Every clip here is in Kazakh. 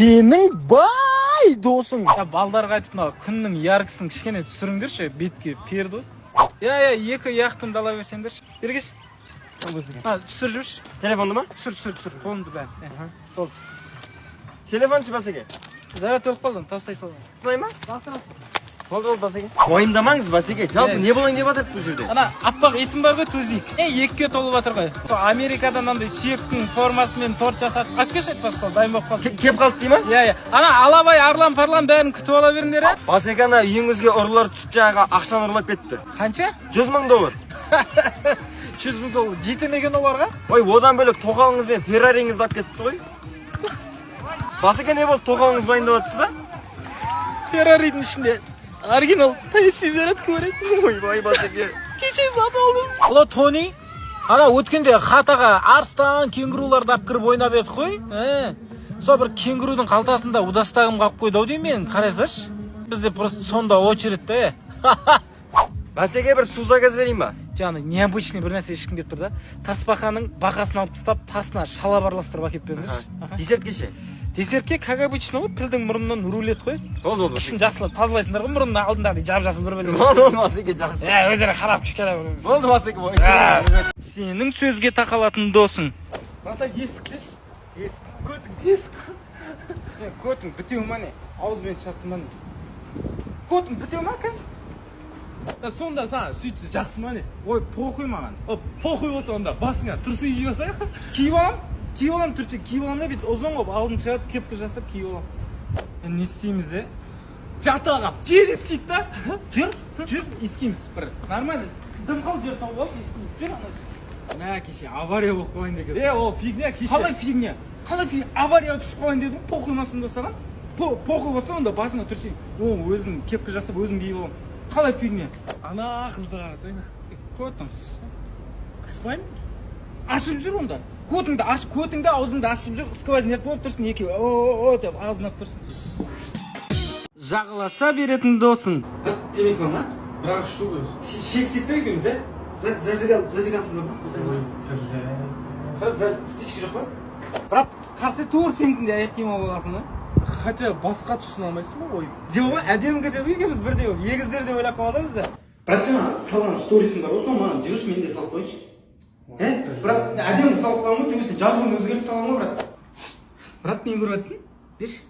Senin bay досың. Ya балдарға айтып мына күннің яркысын кішкене түсіріңдерші, бетке перді. Я, екі яқтым дала берсеңдерші. Бергеш. Түсір жүрші. Telefondu mu? Түсір. Қолымды бәрі. Болды. Telefon şu basege. Заряд өліп қалдым, тастай салдым. Tutmayın mı? Oldu basege. Мойындамаңыз basege. Жалпы не болайын деп жатыр бұл жерде? Ана аппақ етім бар ғой төзейік. Екіге толып жатыр ғой. Америкадан андай сүйектің формасымен торт жасап, алып келші айтпас сол, дайын болып қалды. Kep қалды дей ма? Иә. Ана алабай, арлан парлан бәрін күтіп ала беріңдер, а? Basege ана үйіңізге ұрылар түсіп жаңағы ақшаны ұрлап кетті. Қанша? $100,000. 100 000 $. Жете мекен оларға? Ой, одан бөлек тоқалыңыз бен Феррариңізді алып кетті ғой. Basege не болды? Тоқалыңыз уайымдап жатсыз ба? Ферраридің ішінде оригинал Type-C зарядка бар еді. Ойбай basege. Кеше сатып алдым. Алло, Тони. Ана өткенде хатаға арыстан, кенгуруларды алып кіріп ойнап едік қой. Сол бір кенгурудың қалтасында удастағым қалып қойды ау деймін мен, қарайсаш. Бізде просто сонда очередьте. Basege бір су заказ берейін ба? Жаңа необычный бір нәрсе ішкім келіп тұр да. Тасбақаның бақасын алып тастап, тасына шалап араластырып әкеліп беріңдерші. Десертке ше? Десертке как обычно ғой, пілдің мұрнынан рулет қой. Болды. Ішін жақсылап тазалайсыңдар ғой, мұрнының алдындағы жап-жасыл бір бөлек. Болды basege жақсы. Өздері қарап келе. Болды basege. Сенің сөзге тақалатын досың. Бата есік. Есік. Сен көтің бітеу ма не? Ауызбен шақсын ма не? Көтің бітеу ма кән? Сонда саған сөйтсе жақсы ма не? Ой, похуй маған. Похуй болса онда басыңа тұрсы киіп алсаң. Киіп алам тұрсы киіп алам да бет ұзын қылып алдын шығарып кепка жасап киіп алам. Не істейміз, Жата қалып, жер ескейді да. Жүр, ескейміз бір. Нормально. Дым қал жер тауып алып ескейміз. Жүр ана. Мә кеше авария болып қалайын деген. Ол фигня кеше. Қалай фигня? Авария түсіп қалайын дедім, похуй ма сонда саған? Похуй болса онда басыңа тұрсың. Өзің кепка жасап өзің киіп алам. Қалай фигня? Ана қызды қарасайын. Көтің қыспаймын? Ашып жүр онда. Көтіңді аузыңды ашып жүр, сквозняк болып тұрсын, екеуі деп ağzына тұрсын. Жағыласа беретін досың. Темекі ма? Бірақ штука. Шексектер екеуміз, Зажиган бар ма? Спичка жоқ па? Брат, қарсы туыр сенкінде аяқ киім алып аласың ба? Хотя басқа түсін алмайсың ба ой? Жоқ, әдемі кетеді екеуміз бірдей болып, егіздер деп ойлап қалады бізде. Брат, жаңа салған сторисің бар, соны маған жіберші, мен де салып қойшы. Брат, әдемі салып қаламын, төгесін жазуын өзгеріп саламын ғой, брат. Брат, не көріп жатсың? Берші.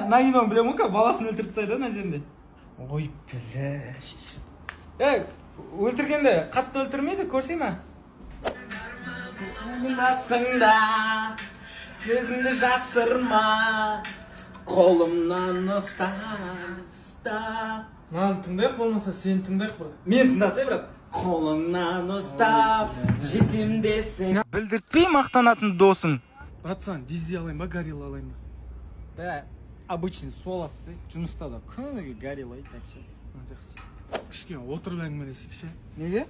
Нагиноны білемін ғой, баласын өлтіріп тастайды ана жерінде. Ой, бля. Өлтіргенде қатты өлтірмейді, көрсей ма? Басыңда сөзіңді жасырма, қолымнан ұста. Маған тыңдайық болмаса, сен тыңдайық брат. Мен тыңдасай, брат. Қолыңнан ұстап, жетем десең. Білдіртпей мақтанатын досың. Брат, саған дизи алайын ба, горилла алайын ба? Обычный соласы, жұмыста да күніге горилла так ше. Жақсы. Кішкене отырып әңгімелесейік ше. Неге?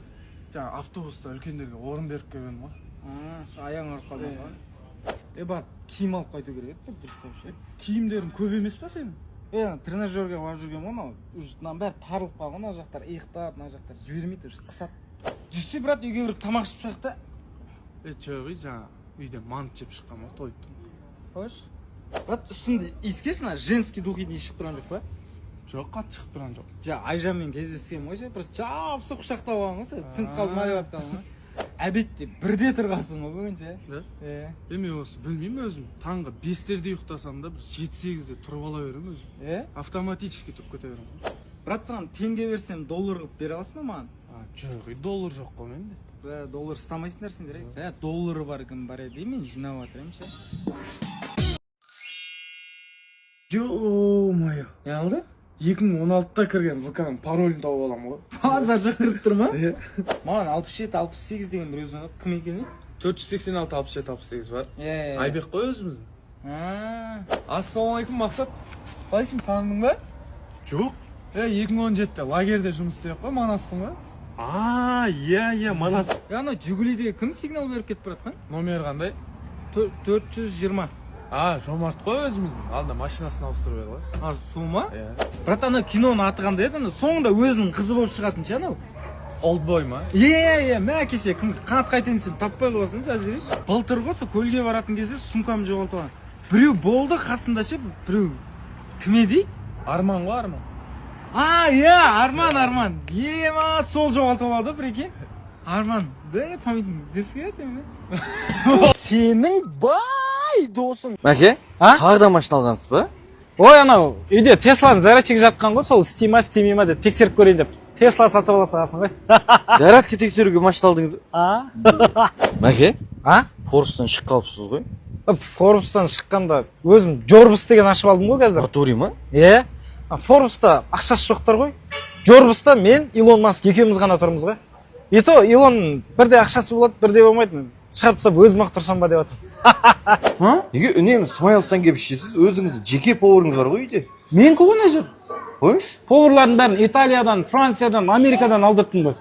Жаңа автобуста үлкендерге орын беріп келгенмін ғой. Аяң ұрып қалмас ба? Бар, киім алып қайту керек еді, дұрыстап ше. Киімдерің көп емес па сенің? Тренажерге барып жүрген ғой, мынау бәрі тарылып қалған, мына жақтар иықтап, мына жақтар жібермейді, қысады. Жүрсе, брат, үйге кіріп тамақ ішіп шық та. Жоқ, жаңа үйде мант жеп шыққан ғой, тойып тұрмын. Қойш. Брат, үстінде иіскесін, женский духидің иіс шығып тұрған жоқ па? Жоқ, қатты шығып тұрған жоқ. Айжанмен кездескен ғой, просто жапсы құшақтап алған ғой, сіңіп қалып ма деп жатсаң ғой. Әбетте бірде тұрғансың ғой бүгін ше. Мен осы білмеймін өзім. Таңғы 5-терде ұйықтасам да 7-8-де тұрып ала беремін өзім. Автоматически тұрып кете беремін. Брат, саған теңге берсем доллар қылып бере аласың ба маған? Жоқ, доллар жоқ қой менде. Доллар ұстамайсыңдар сендер. Доллары бар кім бар еді, мен жинап жатырмын ше. Ё-моё. Не алды? 2016-та кірген ВК-ның паролін тауып аламын ғой. Базар жақырып тұр ма? Маған 67-68 деген бір өзін алып, кім екен? 486-67-68 бар. Айбек қой өзіміздің. Ассалаумалейкум, Мақсат. Қалайсың, таныңдың ба? Жоқ. 2017-те лагерде жұмыс істеп қой, Манаспын ғой. Иә, Манас. Ана Жигулидегі кім сигнал беріп кетіп баратқан? Номер қандай? 420. Жомарт қой өзіміздің. Алда машинасын ауыстырып еді ғой. Сол ма? Брат, ана киноны аты қандай еді? Соңында өзінің қызы болып шығатын ше анау. Олдбой ма? Мә кеше қанат қайтайын сен таппай қаласың, жазып жіберші. Былтыр ғой, көлге баратын кезде сумкамды жоғалтып алған. Біреу болды қасында ше, біреу. Кім еді? Арман ғой, Арман. Иә, Арман. Ема, сол жоғалтып алды, прикинь. Арман, да, памятник дерске сен. Сенің бай досың. Мәке, А? қағда машина алғансыз ба? Ой, анау, үйде Тесланың зарядчигі жатқан ғой, сол істей ма деп тексеріп көрейін деп. Тесла сатып ала саласың ғой. Зарядка тексеруге машина алдыңыз ба? Мәке, А? Форбстан шығып қалыпсыз ғой? Форбстан шыққанда өзім Жорбус деген ашып алдым ғой қазір. Натури ма? Форбста ақшасы жоқтар ғой. Жорбуста мен, Илон Маск екеуміз ғана тұрмыз ғой. И то Илон бірде ақшасы болады, бірде болмайды. Шығарып тастап өзім ақ тұрсам ба деп жатырмын. Неге үнемі смайлстан келіп ішесіз? Өзіңізде жеке поварыңыз бар ғой үйде? Мен қуғын әжір. Қойыңыз? Поварлардың бәрін Италиядан, Франциядан, Америкадан алдырттым ғой.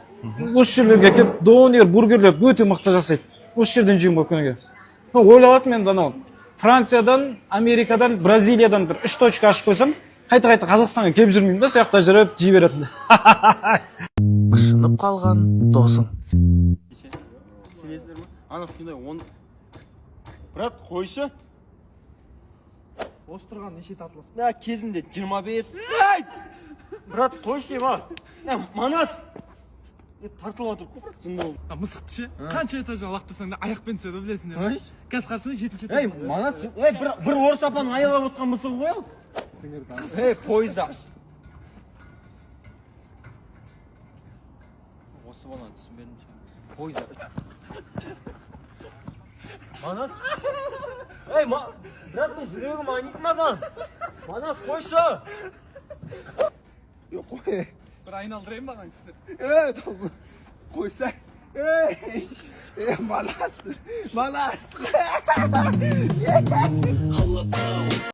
Осы жерлерге келіп донер, бургерлер өте мықты жасайды. Осы жерден жеймін ғой күніге. Ойлап мен анау Франциядан, Америкадан, Бразилиядан бір 3 точка ашып қойсам, қайта Қазақстанға келіп жүрмеймін да, сояқта жүріп жей беретін. Бышынып қалған досың. Сенесіздер ма? Ана қандай Брат, қойшы. Осы тұрған неше татыласың? Да, кезінде 25. Брат, қойшы ма? Манас. Тартылып отыр, брат, жынды болды. Мысықты ше? Қанша этаждан лақтырсаң да аяқпен түседі, білесіңдер ме? Ой. Қазір қарасаң 7-ші этаждан. Манас, бір орыс апаның аялап отқан мысығы ғой ал. Пойызда. Осы баланы түсінбедім. Пойызда. Манас. Браттың жүрегім айнитын адам. Манас, қойшы. Қой. Бір айналдырайын баған кісілер. Қойсай. Манас.